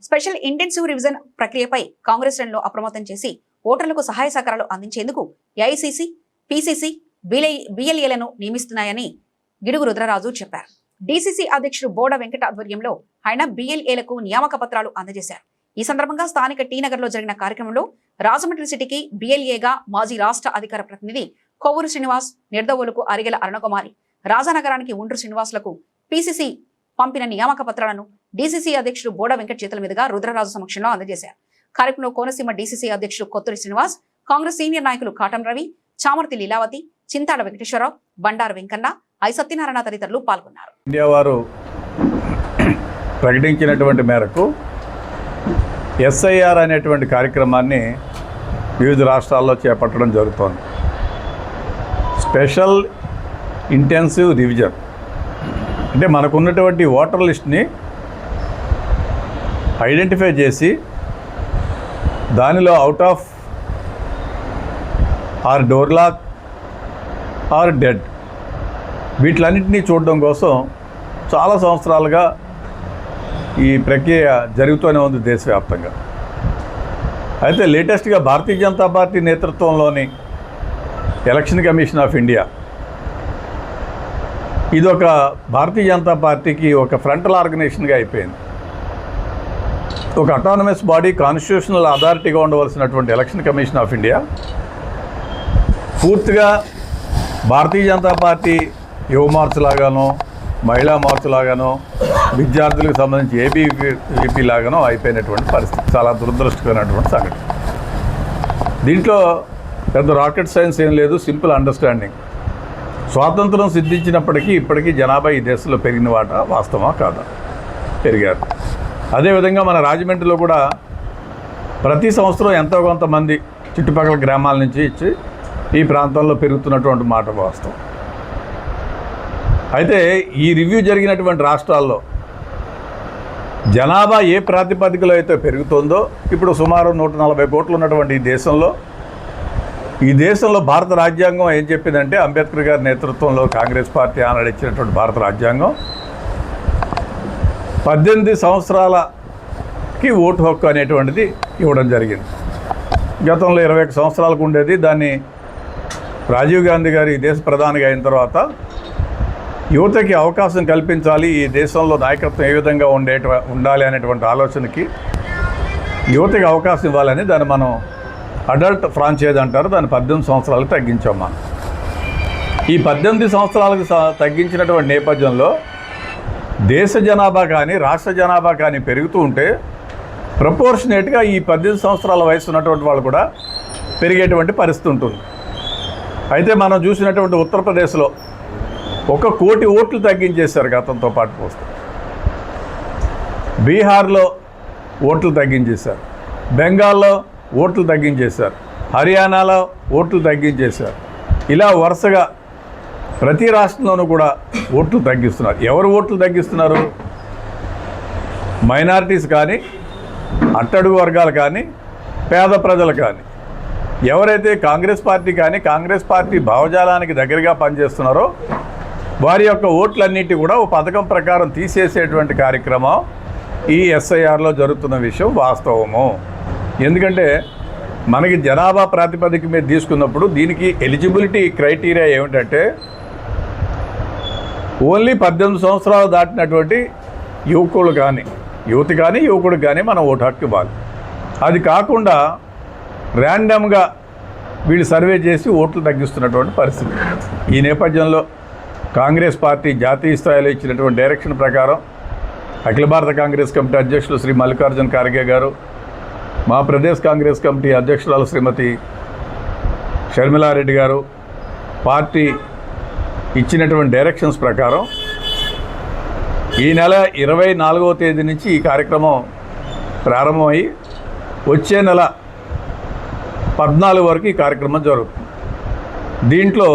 Special intensive revision ప్రక్రియపై కాంగ్రెస్ శ్రేణులు అప్రమత్తం చేసి ఓటర్లకు సహాయ సహకారాలు అందించేందుకు ఏఐసీసీ, పీసీసీ, బిఎల్ఏలను నియమిస్తున్నాయని గిడుగు రుద్రరాజు చెప్పారు. డీసీసీ అధ్యక్షుడు బోడ వెంకట ఆధ్వర్యంలో ఆయన బిఎల్ఏలకు నియామక పత్రాలు అందజేశారు. ఈ సందర్భంగా స్థానిక టీ-నగర్ లో జరిగిన కార్యక్రమంలో రాజమండ్రి సిటీకి బిఎల్ఏగా మాజీ రాష్ట్ర అధికార ప్రతినిధి కొవ్వూరు శ్రీనివాస్, నిర్దవోలుకు అరిగెల అరుణకుమారి, రాజానగరానికి ఒండ్రు శ్రీనివాసులకు పీసీసీ పంపిన నియామక పత్రాలను డీసీసీ అధ్యక్షుడు బోడ వెంకట చేతుల మీదుగా రుద్రరాజు సమక్షంలో అందజేశారు. కార్యక్రమంలో కోనసీమ డీసీసీ అధ్యక్షుడు కొత్తూరి శ్రీనివాస్, కాంగ్రెస్ సీనియర్ నాయకులు కాటం రవి, చామర్తి లీలావతి, చింతాడ వెంకటేశ్వరరావు, బండారు వెంకన్న, ఐ సత్యనారాయణ తదితరులు పాల్గొన్నారు. ఇండియా వారు ప్రకటించినటువంటి మేరకు ఎస్ఐఆర్ అనేటువంటి కార్యక్రమాన్ని వివిధ రాష్ట్రాల్లో చేపట్టడం జరుగుతోంది. స్పెషల్ ఇంటెన్సివ్ రివిజన్ అంటే మనకున్నటువంటి ఓటర్ లిస్ట్ని ఐడెంటిఫై చేసి దానిలో out of or door lock or dead వీటిలన్నింటినీ చూడడం కోసం చాలా సంవత్సరాలుగా ఈ ప్రక్రియ జరుగుతూనే ఉంది దేశవ్యాప్తంగా. అయితే లేటెస్ట్గా భారతీయ జనతా పార్టీ నేతృత్వంలోని ఎలక్షన్ కమిషన్ ఆఫ్ ఇండియా ఇది ఒక భారతీయ జనతా పార్టీకి ఒక ఫ్రంటల్ ఆర్గనైజేషన్గా అయిపోయింది. ఒక అటానమస్ బాడీ, కాన్స్టిట్యూషనల్ అథారిటీగా ఉండవలసినటువంటి ఎలక్షన్ కమిషన్ ఆఫ్ ఇండియా పూర్తిగా భారతీయ జనతా పార్టీ యువ మార్చ్ లాగానో, మహిళా మార్చ్ లాగానో, విద్యార్థులకు సంబంధించి ఏబీవీపీ లాగానో అయిపోయినటువంటి పరిస్థితి. చాలా దురదృష్టకరమైనటువంటి సంఘటన. దీంట్లో పెద్ద రాకెట్ సైన్స్ ఏం లేదు, సింపుల్ అండర్స్టాండింగ్. స్వాతంత్రం సిద్ధించినప్పటికీ ఇప్పటికీ జనాభా ఈ దేశంలో పెరిగిన వాటా వాస్తవమా కాదా? పెరిగారు. అదేవిధంగా మన రాజమండ్రిలో కూడా ప్రతి సంవత్సరం ఎంతో కొంతమంది చుట్టుపక్కల గ్రామాల నుంచి ఇచ్చి ఈ ప్రాంతంలో పెరుగుతున్నటువంటి మాట వాస్తవం. అయితే ఈ రివ్యూ జరిగినటువంటి రాష్ట్రాల్లో జనాభా ఏ ప్రాతిపదికలో అయితే పెరుగుతుందో, ఇప్పుడు సుమారు 140 కోట్లు ఉన్నటువంటి ఈ దేశంలో భారత రాజ్యాంగం ఏం చెప్పిందంటే, అంబేద్కర్ గారి నేతృత్వంలో కాంగ్రెస్ పార్టీ ఆనాడు ఇచ్చినటువంటి భారత రాజ్యాంగం 18 సంవత్సరాలకి ఓటు హక్కు అనేటువంటిది ఇవ్వడం జరిగింది. గతంలో 21 సంవత్సరాలకు ఉండేది. దాన్ని రాజీవ్ గాంధీ గారు ఈ దేశ ప్రధానిగా అయిన తర్వాత యువతకి అవకాశం కల్పించాలి, ఈ దేశంలో నాయకత్వం ఏ విధంగా ఉండాలి అనేటువంటి ఆలోచనకి యువతకి అవకాశం ఇవ్వాలని దాన్ని మనం అడల్ట్ ఫ్రాంచైజ్ అంటారు. దాన్ని 18 సంవత్సరాలకు తగ్గించాం మనం. ఈ 18 సంవత్సరాలకు తగ్గించినటువంటి నేపథ్యంలో దేశ జనాభా కానీ రాష్ట్ర జనాభా కానీ పెరుగుతూ ఉంటే ప్రపోర్షనేట్గా ఈ 18 సంవత్సరాల వయసు ఉన్నటువంటి వాళ్ళు కూడా పెరిగేటువంటి పరిస్థితి ఉంటుంది. అయితే మనం చూసినటువంటి ఉత్తరప్రదేశ్లో 1 కోటి ఓట్లు తగ్గించేశారు గతంతో పాటు పోస్తే. బీహార్లో ఓట్లు తగ్గించేశారు, బెంగాల్లో ఓట్లు తగ్గించేశారు, హర్యానాలో ఓట్లు తగ్గించేశారు. ఇలా వరుసగా ప్రతి రాష్ట్రంలోనూ కూడా ఓట్లు తగ్గిస్తున్నారు. ఎవరు ఓట్లు తగ్గిస్తున్నారు? మైనారిటీస్ కానీ, అట్టడుగు వర్గాలు కానీ, పేద ప్రజలు కానీ. ఎవరైతే కాంగ్రెస్ పార్టీ కానీ కాంగ్రెస్ పార్టీ భావజాలానికి దగ్గరగా పనిచేస్తున్నారో వారి యొక్క ఓట్లన్నిటి కూడా ఓ పథకం ప్రకారం తీసేసేటువంటి కార్యక్రమం ఈ ఎస్ఐఆర్లో జరుగుతున్న విషయం వాస్తవము. ఎందుకంటే మనకి జనాభా ప్రాతిపదిక మీద తీసుకున్నప్పుడు దీనికి ఎలిజిబిలిటీ క్రైటీరియా ఏమిటంటే ఓన్లీ 18 సంవత్సరాలు దాటినటువంటి యువకుడు కానీ యువకుడు కానీ మనం ఓటు హక్కు ఇవ్వాలి. అది కాకుండా ర్యాండమ్గా వీళ్ళు సర్వే చేసి ఓట్లు తగ్గిస్తున్నటువంటి పరిస్థితి. ఈ నేపథ్యంలో కాంగ్రెస్ పార్టీ జాతీయ స్థాయిలో ఇచ్చినటువంటి డైరెక్షన్ ప్రకారం అఖిల భారత కాంగ్రెస్ కమిటీ అధ్యక్షులు శ్రీ మల్లికార్జున ఖార్గే గారు, మా ప్రదేశ్ కాంగ్రెస్ కమిటీ అధ్యక్షురాలు శ్రీమతి షర్మిలారెడ్డి గారు పార్టీ ఇచ్చినటువంటి డైరెక్షన్స్ ప్రకారం ఈ నెల 24వ తేదీ నుంచి ఈ కార్యక్రమం ప్రారంభమై వచ్చే నెల 14 వరకు ఈ కార్యక్రమం జరుగుతుంది. దీంట్లో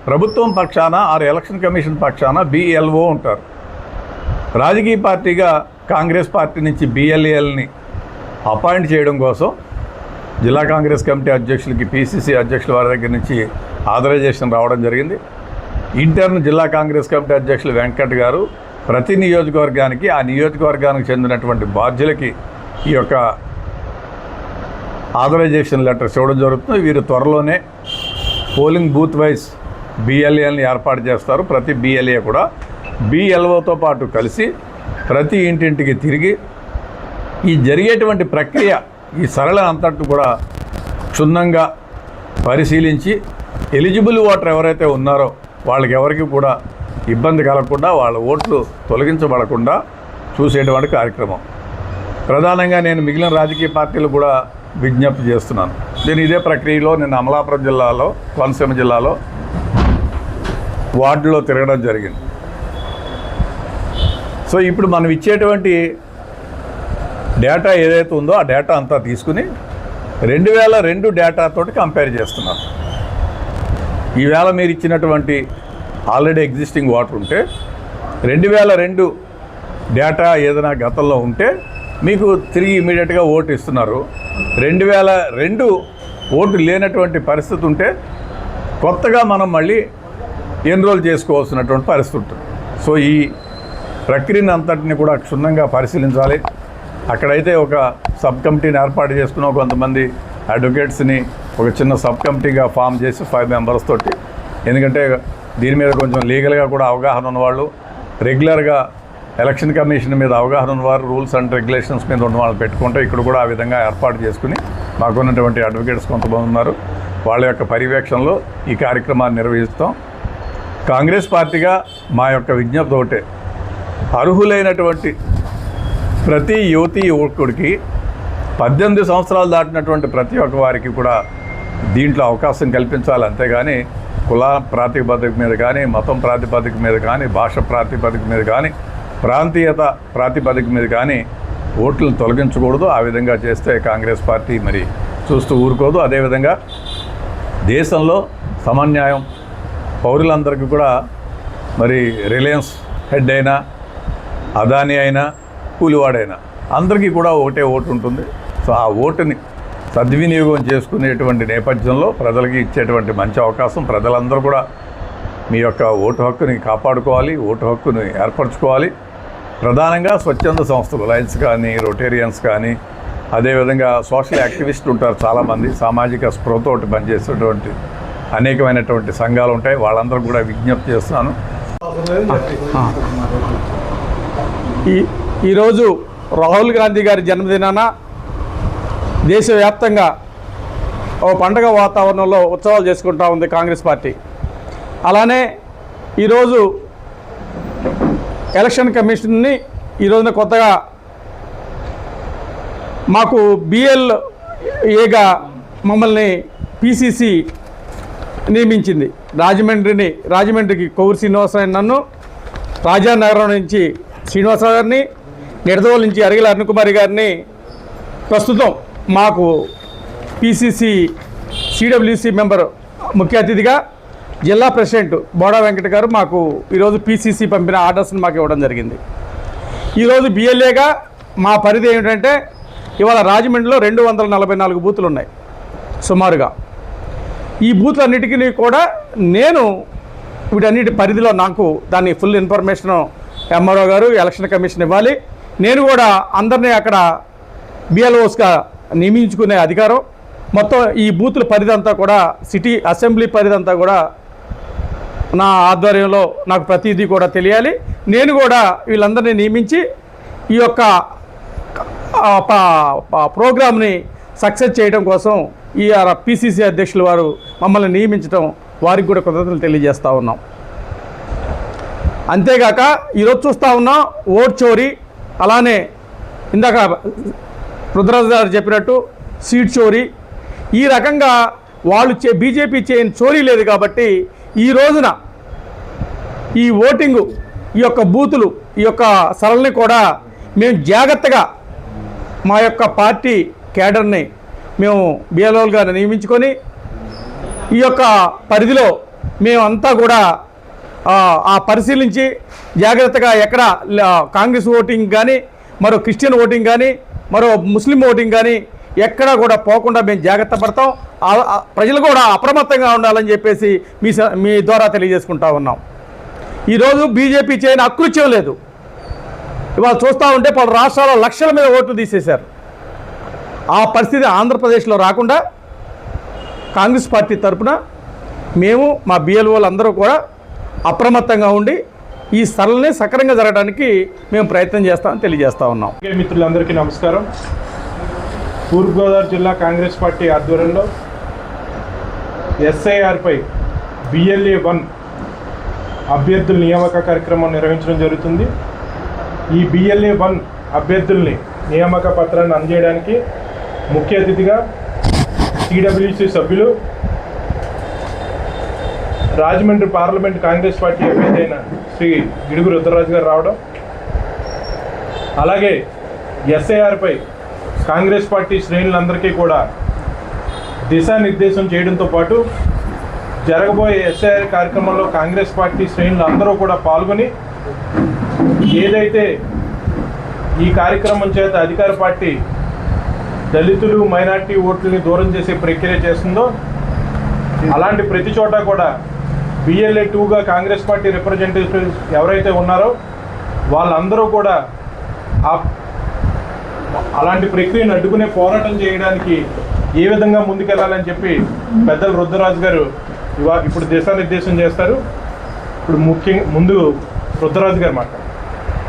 ప్రభుత్వం పక్షాన ఎలక్షన్ కమిషన్ పక్షాన బిఎల్ఓ ఉంటారు. రాజకీయ పార్టీగా కాంగ్రెస్ పార్టీ నుంచి బిఎల్ఏల్ని అపాయింట్ చేయడం కోసం జిల్లా కాంగ్రెస్ కమిటీ అధ్యక్షులకి, పిసిసి అధ్యక్షుల వారి దగ్గర నుంచి ఆథరైజేషన్ రావడం జరిగింది. ఇంటర్న్ జిల్లా కాంగ్రెస్ కమిటీ అధ్యక్షులు వెంకట్ గారు ప్రతి నియోజకవర్గానికి ఆ నియోజకవర్గానికి చెందినటువంటి బాధ్యులకి ఈ యొక్క ఆథరైజేషన్ లెటర్స్ ఇవ్వడం జరుగుతుంది. వీరు త్వరలోనే పోలింగ్ బూత్ వైజ్ బిఎల్ఏని ఏర్పాటు చేస్తారు. ప్రతి బిఎల్ఏ కూడా బిఎల్ఓతో పాటు కలిసి ప్రతి ఇంటింటికి తిరిగి ఈ జరిగేటువంటి ప్రక్రియ ఈ సరళ అంతట్టు కూడా క్షుణ్ణంగా పరిశీలించి ఎలిజిబుల్ ఓటర్ ఎవరైతే ఉన్నారో వాళ్ళకి ఎవరికి కూడా ఇబ్బంది కలగకుండా వాళ్ళ ఓట్లు తొలగించబడకుండా చూసేటువంటి కార్యక్రమం. ప్రధానంగా నేను మిగిలిన రాజకీయ పార్టీలు కూడా విజ్ఞప్తి చేస్తున్నాను. నేను ఇదే ప్రక్రియలో నేను అమలాపురం జిల్లాలో కోనసీమ జిల్లాలో వార్డులో తిరగడం జరిగింది. సో ఇప్పుడు మనం ఇచ్చేటువంటి డేటా ఏదైతే ఉందో ఆ డేటా అంతా తీసుకుని 2002 డేటాతోటి కంపేర్ చేస్తున్నాం. ఈవేళ మీరు ఇచ్చినటువంటి ఆల్రెడీ ఎగ్జిస్టింగ్ ఓటర్ ఉంటే 2002 డేటా ఏదైనా గతంలో ఉంటే మీకు తిరిగి ఇమీడియట్గా ఓటు ఇస్తున్నారు. 2002 ఓటు లేనటువంటి పరిస్థితి ఉంటే కొత్తగా మనం మళ్ళీ ఎన్రోల్ చేసుకోవాల్సినటువంటి పరిస్థితి ఉంటుంది. సో ఈ ప్రక్రియను అంతటిని కూడా క్షుణ్ణంగా పరిశీలించాలి. అక్కడైతే ఒక సబ్ కమిటీని ఏర్పాటు చేసుకున్న కొంతమంది అడ్వకేట్స్ని ఒక చిన్న సబ్ కమిటీగా ఫామ్ చేసి 5 మెంబర్స్ తోటి, ఎందుకంటే దీని మీద కొంచెం లీగల్గా కూడా అవగాహన ఉన్నవాళ్ళు, రెగ్యులర్గా ఎలక్షన్ కమిషన్ మీద అవగాహన ఉన్నవారు, రూల్స్ అండ్ రెగ్యులేషన్స్ మీద ఉన్న వాళ్ళు పెట్టుకుంటే ఇక్కడ కూడా ఆ విధంగా ఏర్పాటు చేసుకుని మాకున్నటువంటి అడ్వకేట్స్ కొంతమంది ఉన్నారు, వాళ్ళ యొక్క పర్యవేక్షణలో ఈ కార్యక్రమాన్ని నిర్వహిస్తాం. కాంగ్రెస్ పార్టీగా మా యొక్క విజ్ఞప్తి ఒకటే, అర్హులైనటువంటి ప్రతి యువతీ యువకుడికి 18 సంవత్సరాలు దాటినటువంటి ప్రతి ఒక్క వారికి కూడా దీంట్లో అవకాశం కల్పించాలి. అంతేగాని కుల ప్రాతిపదిక మీద కానీ, మతం ప్రాతిపదిక మీద కానీ, భాష ప్రాతిపదిక మీద కానీ, ప్రాంతీయత ప్రాతిపదిక మీద కానీ ఓట్లను తొలగించకూడదు. ఆ విధంగా చేస్తే కాంగ్రెస్ పార్టీ మరి చూస్తూ ఊరుకోదు. అదేవిధంగా దేశంలో సమన్యాయం, పౌరులందరికీ కూడా మరి రిలయన్స్ హెడ్ అయినా, అదానీ అయినా, కూలివాడైనా అందరికీ కూడా ఒకటే ఓటు ఉంటుంది. సో ఆ ఓటుని సద్వినియోగం చేసుకునేటువంటి నేపథ్యంలో ప్రజలకి ఇచ్చేటువంటి మంచి అవకాశం. ప్రజలందరూ కూడా మీ యొక్క ఓటు హక్కుని కాపాడుకోవాలి, ఓటు హక్కుని ఏర్పరచుకోవాలి. ప్రధానంగా స్వచ్ఛంద సంస్థలు, లయన్స్ కానీ, రోటేరియన్స్ కానీ, అదేవిధంగా సోషల్ యాక్టివిస్టులు ఉంటారు చాలామంది, సామాజిక స్పృహతోటి పనిచేసేటువంటి అనేకమైనటువంటి సంఘాలు ఉంటాయి. వాళ్ళందరూ కూడా విజ్ఞప్తి చేస్తున్నాను. ఈరోజు రాహుల్ గాంధీ గారి జన్మదినాన దేశవ్యాప్తంగా ఓ పండగ వాతావరణంలో ఉత్సవాలు చేసుకుంటూ ఉంది కాంగ్రెస్ పార్టీ. అలానే ఈరోజు ఎలక్షన్ కమిషన్ని ఈరోజున కొత్తగా మాకు బిఎల్ఏగా మమ్మల్ని పిసిసి నియమించింది. రాజమండ్రికి కొవ్వూరు శ్రీనివాసరావు, నన్ను రాజానగరం నుంచి శ్రీనివాసరావు గారిని, నిడదవోలు నుంచి అరిగల అరుణకుమారి గారిని ప్రస్తుతం మాకు పిసిసి సిడబ్ల్యూసి మెంబర్ ముఖ్య అతిథిగా జిల్లా ప్రెసిడెంట్ బోడా వెంకట గారు మాకు ఈరోజు పిసిసి పంపిన ఆర్డర్స్ని మాకు ఇవ్వడం జరిగింది. ఈరోజు బిఎల్ఏగా మా పరిధి ఏమిటంటే ఇవాళ రాజమండ్రిలో 244 బూతులు ఉన్నాయి సుమారుగా. ఈ బూతులన్నిటికీ కూడా నేను వీటన్నిటి పరిధిలో నాకు దాని ఫుల్ ఇన్ఫర్మేషన్ ఎంఆర్ఓ గారు, ఎలక్షన్ కమిషన్ ఇవ్వాలి. నేను కూడా అందరినీ అక్కడ బిఎల్ఓస్గా నియమించుకునే అధికారం. మొత్తం ఈ బూతుల పరిధి అంతా కూడా, సిటీ అసెంబ్లీ పరిధి అంతా కూడా నా ఆధ్వర్యంలో నాకు ప్రతిదీ కూడా తెలియాలి. నేను కూడా వీళ్ళందరినీ నియమించి ఈ యొక్క ప్రోగ్రామ్ని సక్సెస్ చేయడం కోసం ఈ పిసిసి అధ్యక్షులు వారు మమ్మల్ని నియమించడం, వారికి కూడా కృతజ్ఞతలు తెలియజేస్తూ ఉన్నాం. అంతేగాక ఈరోజు చూస్తూ ఉన్నాం ఓట్ చోరీ, అలానే ఇందాక రుద్రరాజు గారు చెప్పినట్టు సీట్ చోరీ. ఈ రకంగా వాళ్ళు బీజేపీ చేయని చోరీ లేదు కాబట్టి ఈ రోజున ఈ ఓటింగు, ఈ యొక్క బూతులు, ఈ యొక్క సరళని కూడా మేము జాగ్రత్తగా మా యొక్క పార్టీ కేడర్ని మేము బిఎల్ఓలుగా నియమించుకొని ఈ యొక్క పరిధిలో మేమంతా కూడా పరిశీలించి జాగ్రత్తగా ఎక్కడ కాంగ్రెస్ ఓటింగ్ కానీ, మరో క్రిస్టియన్ ఓటింగ్ కానీ, మరో ముస్లిం ఓటింగ్ కానీ ఎక్కడా కూడా పోకుండా మేము జాగ్రత్త పడతాం. ప్రజలు కూడా అప్రమత్తంగా ఉండాలని చెప్పేసి మీ ద్వారా తెలియజేసుకుంటా ఉన్నాం. ఈరోజు బీజేపీ చేయని అకృత్యం లేదు. ఇవాళ చూస్తూ ఉంటే పలు రాష్ట్రాల్లో లక్షల మీద ఓట్లు తీసేశారు. ఆ పరిస్థితి ఆంధ్రప్రదేశ్లో రాకుండా కాంగ్రెస్ పార్టీ తరఫున మేము మా బిఎల్ఓలు అందరూ కూడా అప్రమత్తంగా ఉండి ఈ సరళని సక్రంగా జరగడానికి మేము ప్రయత్నం చేస్తామని తెలియజేస్తా ఉన్నాం. మిత్రులందరికీ నమస్కారం. తూర్పుగోదావరి జిల్లా కాంగ్రెస్ పార్టీ ఆధ్వర్యంలో ఎస్ఐఆర్పై BLA-1 అభ్యర్థుల నియామక కార్యక్రమం నిర్వహించడం జరుగుతుంది. ఈ BLA-1 అభ్యర్థుల్ని నియామక పత్రాన్ని అందజేయడానికి ముఖ్య అతిథిగా TWC సభ్యులు రాజమండ్రి పార్లమెంట్ కాంగ్రెస్ పార్టీ అభ్యర్థి అయిన శ్రీ గిడుగు రుద్రరాజు గారు రావడం, అలాగే ఎస్ఐఆర్పై కాంగ్రెస్ పార్టీ శ్రేణులందరికీ కూడా దిశానిర్దేశం చేయడంతో పాటు జరగబోయే ఎస్ఐఆర్ కార్యక్రమంలో కాంగ్రెస్ పార్టీ శ్రేణులు అందరూ కూడా పాల్గొని ఏదైతే ఈ కార్యక్రమం చేత అధికార పార్టీ దళితులు మైనార్టీ ఓట్లని దూరం చేసే ప్రక్రియ చేస్తుందో అలాంటి ప్రతి చోట కూడా BLA-2గా కాంగ్రెస్ పార్టీ రిప్రజెంటేటివ్స్ ఎవరైతే ఉన్నారో వాళ్ళందరూ కూడా అలాంటి ప్రక్రియను అడ్డుకునే పోరాటం చేయడానికి ఏ విధంగా ముందుకెళ్లాలని చెప్పి పెద్దలు రుద్రరాజు గారు ఇప్పుడు దిశానిర్దేశం చేస్తారు. ఇప్పుడు ముందు రుద్రరాజు గారు మాట్లాడారు.